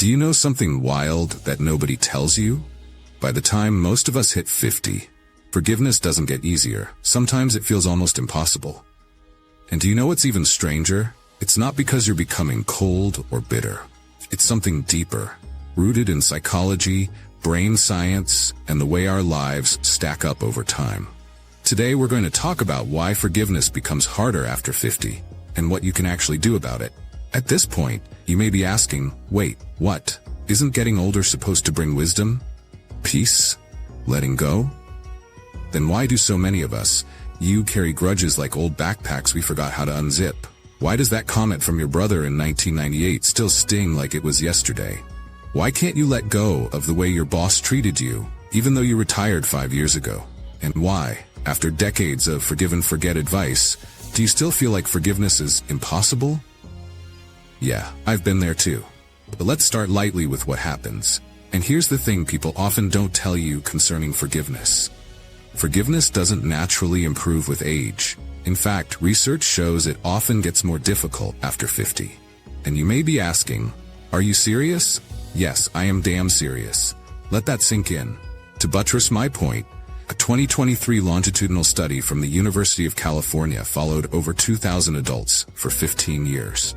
Do you know something wild that nobody tells you? By the time most of us hit 50, forgiveness doesn't get easier. Sometimes it feels almost impossible. And do you know what's even stranger? It's not because you're becoming cold or bitter. It's something deeper, rooted in psychology, brain science, and the way our lives stack up over time. Today we're going to talk about why forgiveness becomes harder after 50, and what you can actually do about it. At this point, you may be asking, wait, what? Isn't getting older supposed to bring wisdom? Peace? Letting go? Then why do so many of us, you carry grudges like old backpacks we forgot how to unzip? Why does that comment from your brother in 1998 still sting like it was yesterday? Why can't you let go of the way your boss treated you, even though you retired 5 years ago? And why, after decades of forgive and forget advice, do you still feel like forgiveness is impossible? Yeah, I've been there too. But let's start lightly with what happens. And here's the thing people often don't tell you concerning forgiveness. Forgiveness doesn't naturally improve with age. In fact, research shows it often gets more difficult after 50. And you may be asking, are you serious? Yes, I am damn serious. Let that sink in. To buttress my point, a 2023 longitudinal study from the University of California followed over 2,000 adults for 15 years.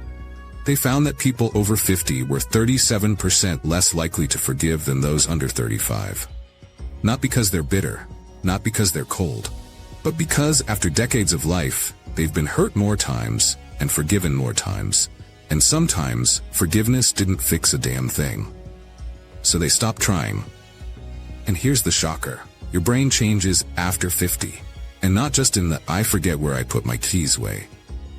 They found that people over 50 were 37% less likely to forgive than those under 35. Not because they're bitter, not because they're cold, but because after decades of life, they've been hurt more times and forgiven more times. And sometimes, forgiveness didn't fix a damn thing. So they stopped trying. And here's the shocker. Your brain changes after 50. And not just in the I forget where I put my keys way.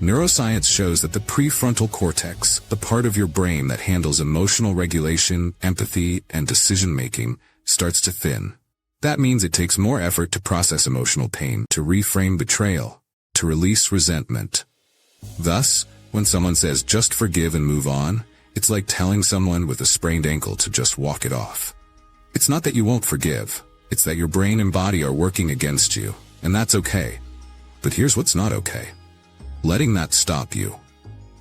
Neuroscience shows that the prefrontal cortex, the part of your brain that handles emotional regulation, empathy, and decision-making, starts to thin. That means it takes more effort to process emotional pain, to reframe betrayal, to release resentment. Thus, when someone says just forgive and move on, it's like telling someone with a sprained ankle to just walk it off. It's not that you won't forgive, it's that your brain and body are working against you, and that's okay. But here's what's not okay. Letting that stop you.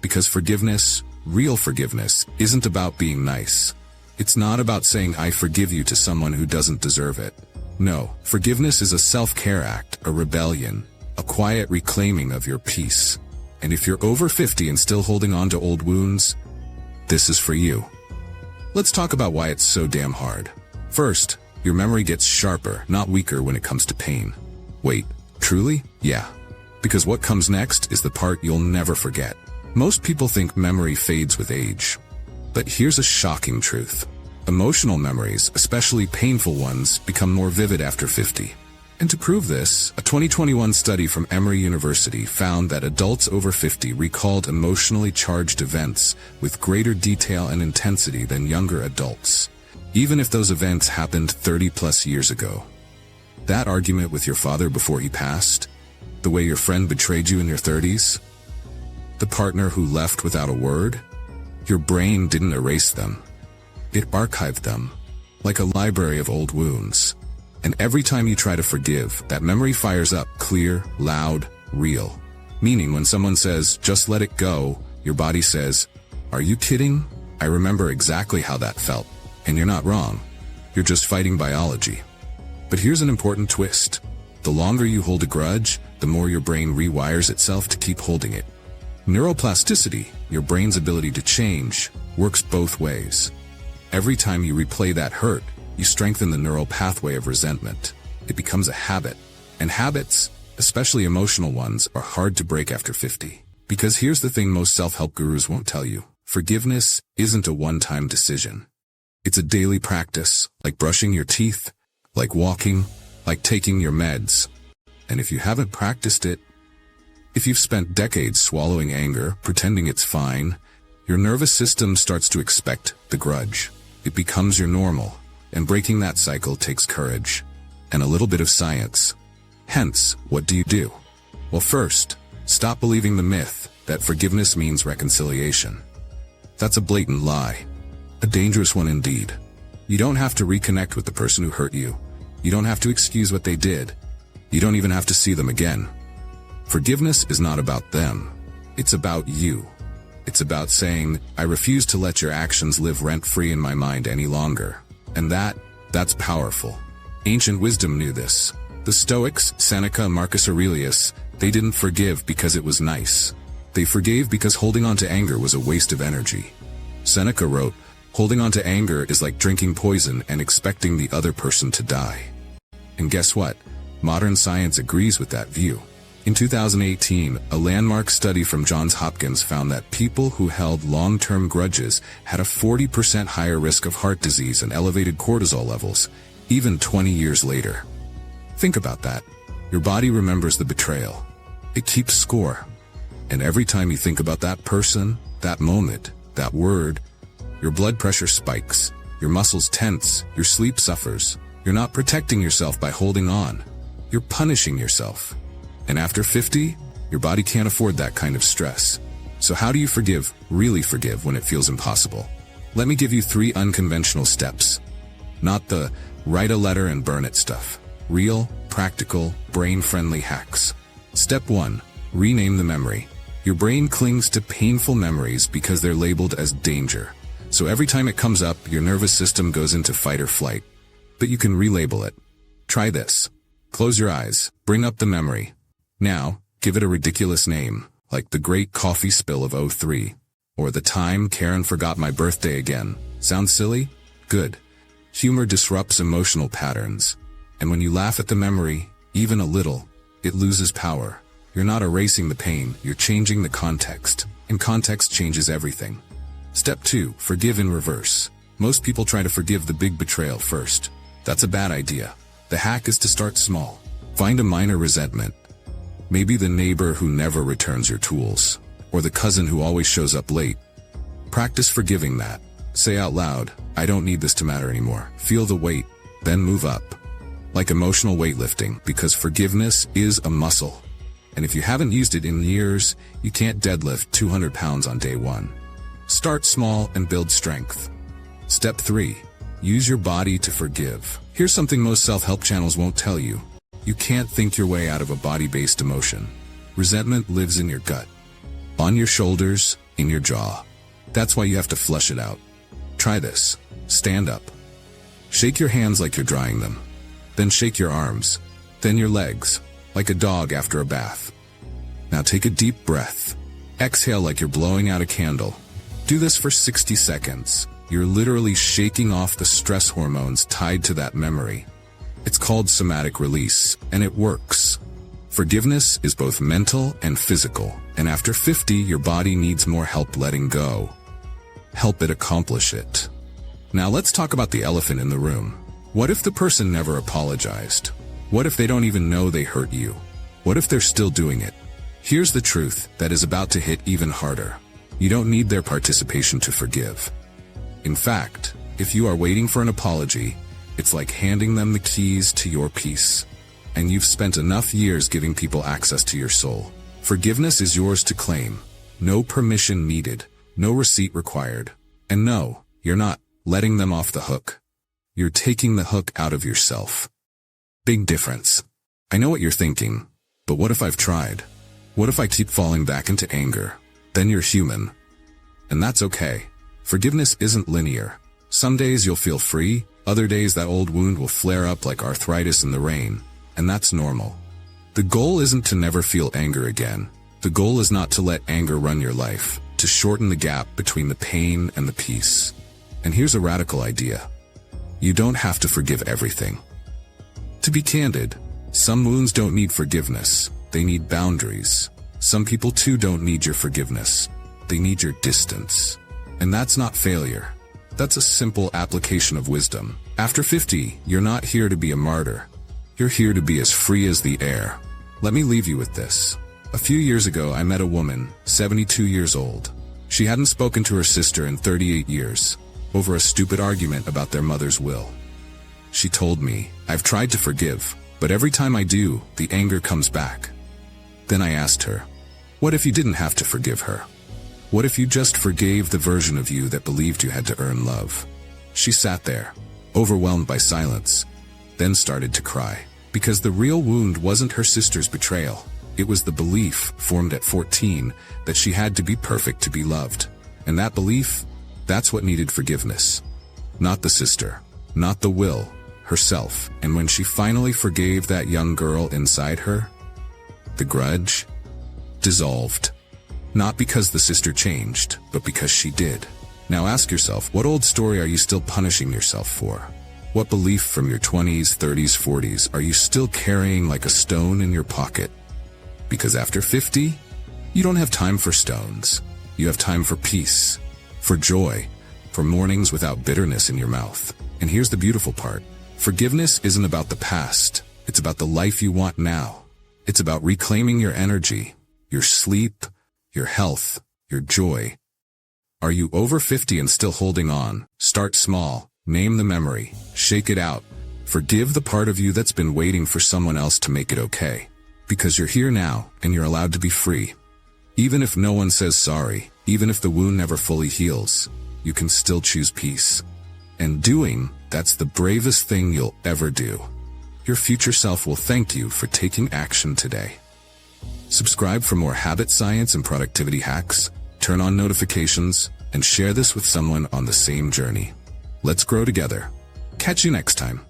Because forgiveness, real forgiveness, isn't about being nice. It's not about saying I forgive you to someone who doesn't deserve it. No, forgiveness is a self-care act, a rebellion, a quiet reclaiming of your peace. And if you're over 50 and still holding on to old wounds, this is for you. Let's talk about why it's so damn hard. First, your memory gets sharper, not weaker when it comes to pain. Wait, truly? Yeah. Because what comes next is the part you'll never forget. Most people think memory fades with age. But here's a shocking truth. Emotional memories, especially painful ones, become more vivid after 50. And to prove this, a 2021 study from Emory University found that adults over 50 recalled emotionally charged events with greater detail and intensity than younger adults, even if those events happened 30+ years ago. That argument with your father before he passed, the way your friend betrayed you in your 30s, the partner who left without a word, your brain didn't erase them. It archived them, like a library of old wounds. And every time you try to forgive, that memory fires up, clear, loud, real. Meaning when someone says, just let it go, your body says, are you kidding? I remember exactly how that felt. And you're not wrong. You're just fighting biology. But here's an important twist. The longer you hold a grudge, the more your brain rewires itself to keep holding it. Neuroplasticity, your brain's ability to change, works both ways. Every time you replay that hurt, you strengthen the neural pathway of resentment. It becomes a habit. And habits, especially emotional ones, are hard to break after 50. Because here's the thing most self-help gurus won't tell you. Forgiveness isn't a one-time decision. It's a daily practice, like brushing your teeth, like walking, like taking your meds. And if you haven't practiced it, if you've spent decades swallowing anger, pretending it's fine, your nervous system starts to expect the grudge. It becomes your normal, and breaking that cycle takes courage and a little bit of science. Hence, what do? Well, first, stop believing the myth that forgiveness means reconciliation. That's a blatant lie. A dangerous one indeed. You don't have to reconnect with the person who hurt you. You don't have to excuse what they did. You don't even have to see them again. Forgiveness is not about them. It's about you. It's about saying, I refuse to let your actions live rent-free in my mind any longer. And that's powerful. Ancient wisdom knew this. The Stoics, Seneca, Marcus Aurelius, they didn't forgive because it was nice. They forgave because holding on to anger was a waste of energy. Seneca wrote, holding on to anger is like drinking poison and expecting the other person to die. And guess what? Modern science agrees with that view. In 2018, a landmark study from Johns Hopkins found that people who held long-term grudges had a 40% higher risk of heart disease and elevated cortisol levels, even 20 years later. Think about that. Your body remembers the betrayal. It keeps score. And every time you think about that person, that moment, that word, your blood pressure spikes, your muscles tense, your sleep suffers. You're not protecting yourself by holding on. You're punishing yourself. And after 50, your body can't afford that kind of stress. So how do you forgive, really forgive, when it feels impossible? Let me give you 3 unconventional steps. Not the write a letter and burn it stuff. Real, practical, brain-friendly hacks. Step 1. Rename the memory. Your brain clings to painful memories because they're labeled as danger. So every time it comes up, your nervous system goes into fight or flight. But you can relabel it. Try this. Close your eyes. Bring up the memory. Now, give it a ridiculous name, like the great coffee spill of '03, or the time Karen forgot my birthday again. Sounds silly? Good. Humor disrupts emotional patterns, and when you laugh at the memory, even a little, it loses power. You're not erasing the pain, you're changing the context, and context changes everything. Step 2. Forgive in reverse. Most people try to forgive the big betrayal first. That's a bad idea. The hack is to start small. Find a minor resentment. Maybe the neighbor who never returns your tools, or the cousin who always shows up late. Practice forgiving that. Say out loud, I don't need this to matter anymore. Feel the weight, then move up. Like emotional weightlifting, because forgiveness is a muscle. And if you haven't used it in years, you can't deadlift 200 pounds on day 1. Start small and build strength. Step 3. Use your body to forgive. Here's something most self-help channels won't tell you. You can't think your way out of a body-based emotion. Resentment lives in your gut, on your shoulders, in your jaw. That's why you have to flush it out. Try this. Stand up. Shake your hands like you're drying them. Then shake your arms. Then your legs, like a dog after a bath. Now take a deep breath. Exhale like you're blowing out a candle. Do this for 60 seconds. You're literally shaking off the stress hormones tied to that memory. It's called somatic release, and it works. Forgiveness is both mental and physical, and after 50, your body needs more help letting go. Help it accomplish it. Now let's talk about the elephant in the room. What if the person never apologized? What if they don't even know they hurt you? What if they're still doing it? Here's the truth that is about to hit even harder. You don't need their participation to forgive. In fact, if you are waiting for an apology, it's like handing them the keys to your peace. And you've spent enough years giving people access to your soul. Forgiveness is yours to claim. No permission needed. No receipt required. And no, you're not letting them off the hook. You're taking the hook out of yourself. Big difference. I know what you're thinking, but what if I've tried? What if I keep falling back into anger? Then you're human. And that's okay. Forgiveness isn't linear. Some days you'll feel free, other days that old wound will flare up like arthritis in the rain, and that's normal. The goal isn't to never feel anger again. The goal is not to let anger run your life, to shorten the gap between the pain and the peace. And here's a radical idea. You don't have to forgive everything. To be candid, some wounds don't need forgiveness, they need boundaries. Some people too don't need your forgiveness. They need your distance. And that's not failure. That's a simple application of wisdom. After 50, you're not here to be a martyr. You're here to be as free as the air. Let me leave you with this. A few years ago, I met a woman, 72 years old. She hadn't spoken to her sister in 38 years, over a stupid argument about their mother's will. She told me, I've tried to forgive, but every time I do, the anger comes back. Then I asked her, what if you didn't have to forgive her? What if you just forgave the version of you that believed you had to earn love? She sat there, overwhelmed by silence, then started to cry, because the real wound wasn't her sister's betrayal. It was the belief, formed at 14, that she had to be perfect to be loved. And that belief, that's what needed forgiveness. Not the sister, not the will, herself. And when she finally forgave that young girl inside her, the grudge dissolved. Not because the sister changed, but because she did. Now ask yourself, what old story are you still punishing yourself for? What belief from your 20s, 30s, 40s are you still carrying like a stone in your pocket? Because after 50, you don't have time for stones. You have time for peace, for joy, for mornings without bitterness in your mouth. And here's the beautiful part. Forgiveness isn't about the past. It's about the life you want now. It's about reclaiming your energy, your sleep, your health, your joy. Are you over 50 and still holding on? Start small. Name the memory. Shake it out. Forgive the part of you that's been waiting for someone else to make it okay. Because you're here now, and you're allowed to be free. Even if no one says sorry, even if the wound never fully heals, you can still choose peace. And that's the bravest thing you'll ever do. Your future self will thank you for taking action today. Subscribe for more habit science and productivity hacks, turn on notifications, and share this with someone on the same journey. Let's grow together. Catch you next time.